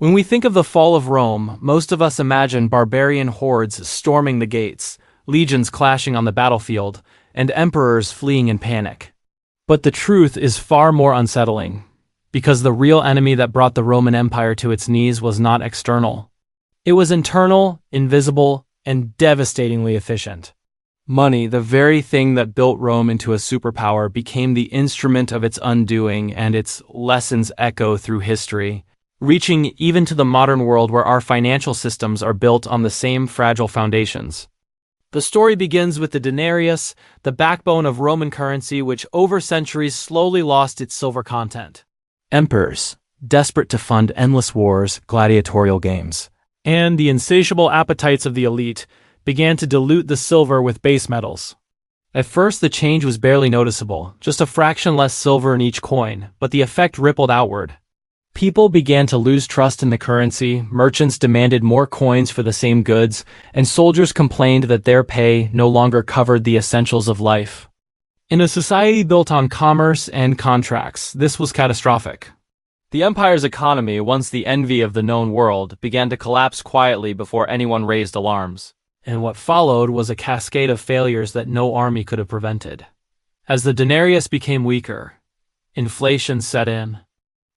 When we think of the fall of Rome, most of us imagine barbarian hordes storming the gates, legions clashing on the battlefield, and emperors fleeing in panic. But the truth is far more unsettling, because the real enemy that brought the Roman Empire to its knees was not external. It was internal, invisible, and devastatingly efficient. Money, the very thing that built Rome into a superpower, became the instrument of its undoing, and its lessons echo through history, reaching even to the modern world where our financial systems are built on the same fragile foundations. The story begins with the denarius, the backbone of Roman currency, which over centuries slowly lost its silver content. Emperors, desperate to fund endless wars, gladiatorial games, and the insatiable appetites of the elite, began to dilute the silver with base metals. At first, the change was barely noticeable, just a fraction less silver in each coin, but the effect rippled outward. People began to lose trust in the currency, merchants demanded more coins for the same goods, and soldiers complained that their pay no longer covered the essentials of life. In a society built on commerce and contracts, this was catastrophic. The empire's economy, once the envy of the known world, began to collapse quietly before anyone raised alarms. And what followed was a cascade of failures that no army could have prevented. As the denarius became weaker, inflation set in.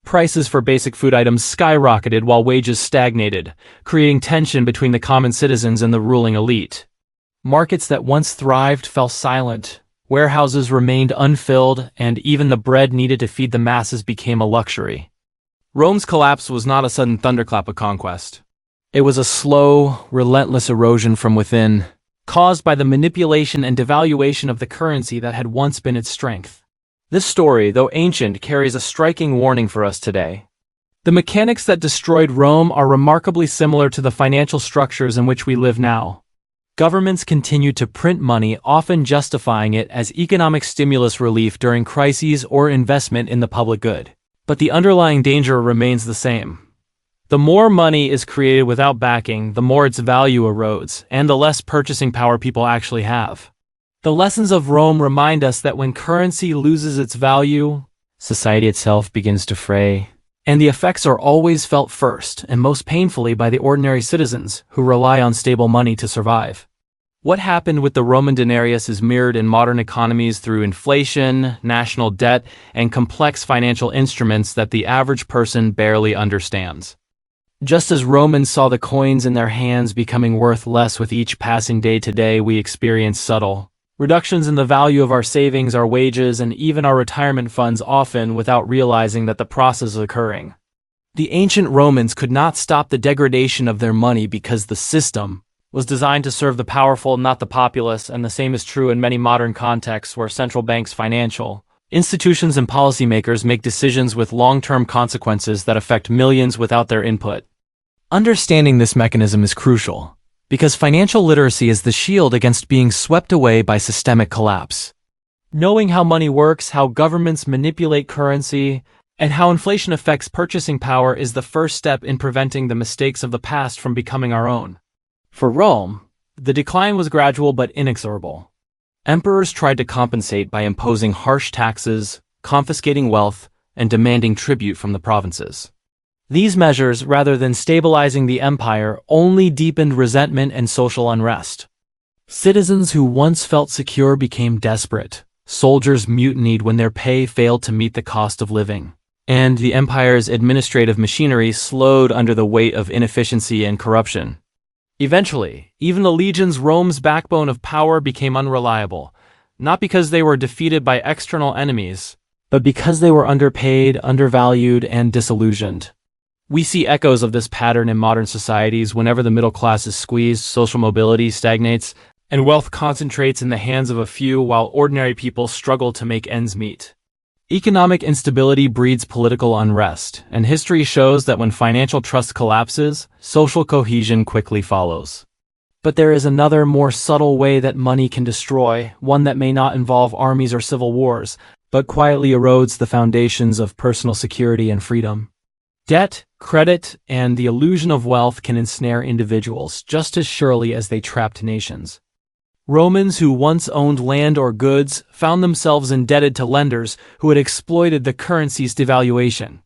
Prices for basic food items skyrocketed while wages stagnated, creating tension between the common citizens and the ruling elite. Markets that once thrived fell silent, warehouses remained unfilled, and even the bread needed to feed the masses became a luxury. Rome's collapse was not a sudden thunderclap of conquest. It was a slow, relentless erosion from within, caused by the manipulation and devaluation of the currency that had once been its strength. This story, though ancient, carries a striking warning for us today. The mechanics that destroyed Rome are remarkably similar to the financial structures in which we live now. Governments continued to print money, often justifying it as economic stimulus relief during crises or investment in the public good. But the underlying danger remains the same. The more money is created without backing, the more its value erodes, and the less purchasing power people actually have. The lessons of Rome remind us that when currency loses its value, society itself begins to fray, and the effects are always felt first and most painfully by the ordinary citizens who rely on stable money to survive. What happened with the Roman denarius is mirrored in modern economies through inflation, national debt, and complex financial instruments that the average person barely understands. Just as Romans saw the coins in their hands becoming worth less with each passing day, today we experience subtle reductions in the value of our savings, our wages, and even our retirement funds, often without realizing that the process is occurring. The ancient Romans could not stop the degradation of their money because the system was designed to serve the powerful, not the populace, and the same is true in many modern contexts where central banks, financial institutions, and policymakers make decisions with long-term consequences that affect millions without their input. Understanding this mechanism is crucial, because financial literacy is the shield against being swept away by systemic collapse. Knowing how money works, how governments manipulate currency, and how inflation affects purchasing power is the first step in preventing the mistakes of the past from becoming our own. For Rome, the decline was gradual but inexorable. Emperors tried to compensate by imposing harsh taxes, confiscating wealth, and demanding tribute from the provinces. These measures, rather than stabilizing the empire, only deepened resentment and social unrest. Citizens who once felt secure became desperate. Soldiers mutinied when their pay failed to meet the cost of living. And the empire's administrative machinery slowed under the weight of inefficiency and corruption. Eventually, even the legions, Rome's backbone of power, became unreliable, not because they were defeated by external enemies, but because they were underpaid, undervalued, and disillusioned. We see echoes of this pattern in modern societies. Whenever the middle class is squeezed, social mobility stagnates, and wealth concentrates in the hands of a few while ordinary people struggle to make ends meet. Economic instability breeds political unrest, and history shows that when financial trust collapses, social cohesion quickly follows. But there is another, more subtle way that money can destroy, one that may not involve armies or civil wars, but quietly erodes the foundations of personal security and freedom. Debt, credit, and the illusion of wealth can ensnare individuals just as surely as they trapped nations. Romans who once owned land or goods found themselves indebted to lenders who had exploited the currency's devaluation.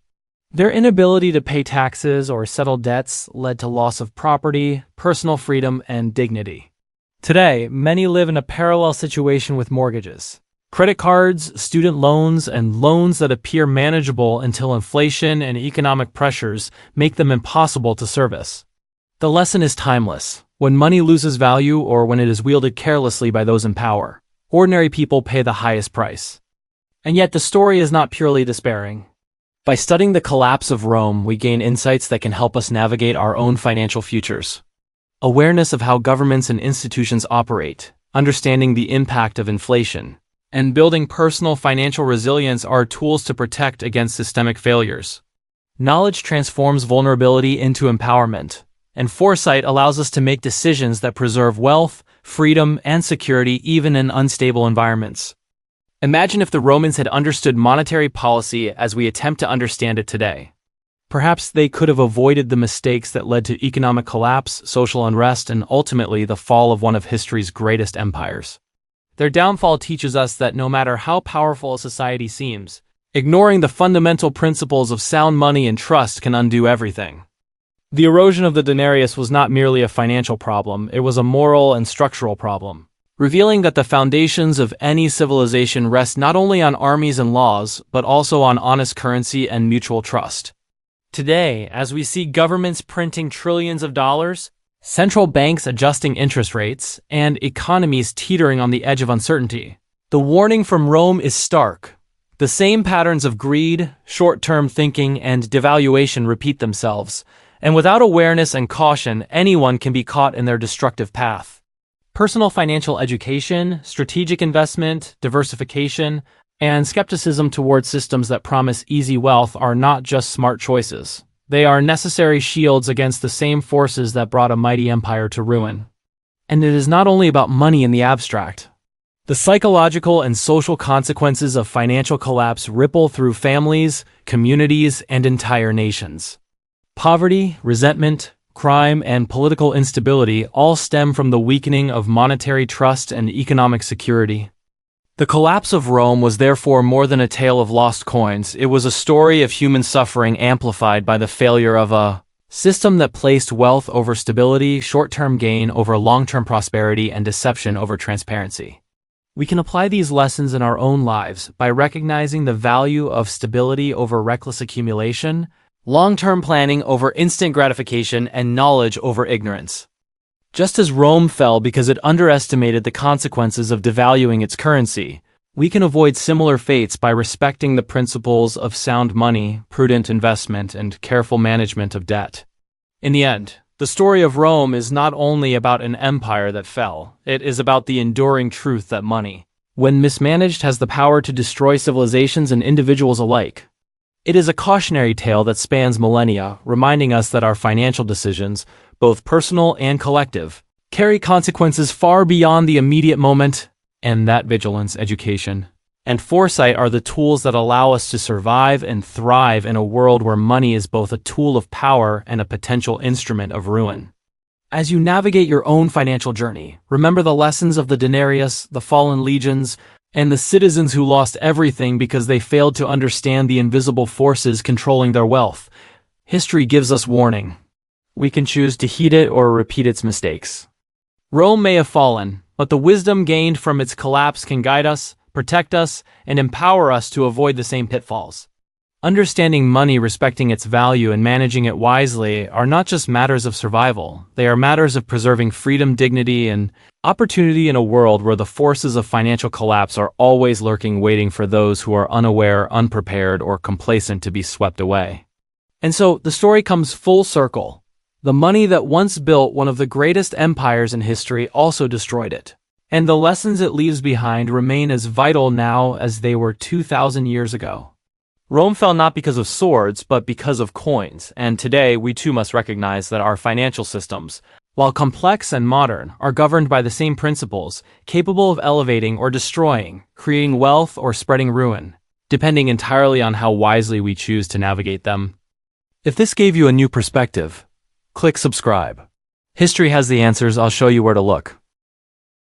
Their inability to pay taxes or settle debts led to loss of property, personal freedom, and dignity. Today, many live in a parallel situation with mortgages. Credit cards, student loans, and loans that appear manageable until inflation and economic pressures make them impossible to service. The lesson is timeless. When money loses value or when it is wielded carelessly by those in power, ordinary people pay the highest price. And yet the story is not purely despairing. By studying the collapse of Rome, we gain insights that can help us navigate our own financial futures. Awareness of how governments and institutions operate, understanding the impact of inflation, and building personal financial resilience are tools to protect against systemic failures. Knowledge transforms vulnerability into empowerment, and foresight allows us to make decisions that preserve wealth, freedom, and security even in unstable environments. Imagine if the Romans had understood monetary policy as we attempt to understand it today. Perhaps they could have avoided the mistakes that led to economic collapse, social unrest, and ultimately the fall of one of history's greatest empires. Their downfall teaches us that no matter how powerful a society seems, ignoring the fundamental principles of sound money and trust can undo everything. The erosion of the denarius was not merely a financial problem, it was a moral and structural problem, revealing that the foundations of any civilization rest not only on armies and laws, but also on honest currency and mutual trust. Today, as we see governments printing trillions of dollars, central banks adjusting interest rates, and economies teetering on the edge of uncertainty, the warning from Rome is stark. The same patterns of greed, short-term thinking, and devaluation repeat themselves, and without awareness and caution, anyone can be caught in their destructive path. Personal financial education, strategic investment, diversification, and skepticism towards systems that promise easy wealth are not just smart choices. They are necessary shields against the same forces that brought a mighty empire to ruin. And it is not only about money in the abstract. The psychological and social consequences of financial collapse ripple through families, communities, and entire nations. Poverty, resentment, crime, and political instability all stem from the weakening of monetary trust and economic security. The collapse of Rome was therefore more than a tale of lost coins. It was a story of human suffering amplified by the failure of a system that placed wealth over stability, short-term gain over long-term prosperity, and deception over transparency. We can apply these lessons in our own lives by recognizing the value of stability over reckless accumulation, long-term planning over instant gratification, and knowledge over ignorance. Just as Rome fell because it underestimated the consequences of devaluing its currency, we can avoid similar fates by respecting the principles of sound money, prudent investment, and careful management of debt. In the end, the story of Rome is not only about an empire that fell, it is about the enduring truth that money, when mismanaged, has the power to destroy civilizations and individuals alike. It is a cautionary tale that spans millennia, reminding us that our financial decisions, both personal and collective, carry consequences far beyond the immediate moment, and that vigilance, education, and foresight are the tools that allow us to survive and thrive in a world where money is both a tool of power and a potential instrument of ruin. As you navigate your own financial journey, remember the lessons of the denarius, the fallen legions, and the citizens who lost everything because they failed to understand the invisible forces controlling their wealth. History gives us warning. We can choose to heed it or repeat its mistakes. Rome may have fallen, but the wisdom gained from its collapse can guide us, protect us, and empower us to avoid the same pitfalls. Understanding money, respecting its value, and managing it wisely are not just matters of survival. They are matters of preserving freedom, dignity, and opportunity in a world where the forces of financial collapse are always lurking, waiting for those who are unaware, unprepared, or complacent to be swept away. And so the story comes full circle. The money that once built one of the greatest empires in history also destroyed it. And the lessons it leaves behind remain as vital now as they were 2,000 years ago. Rome fell not because of swords, but because of coins, and today we too must recognize that our financial systems, while complex and modern, are governed by the same principles, capable of elevating or destroying, creating wealth or spreading ruin, depending entirely on how wisely we choose to navigate them. If this gave you a new perspective, click subscribe. History has the answers, I'll show you where to look.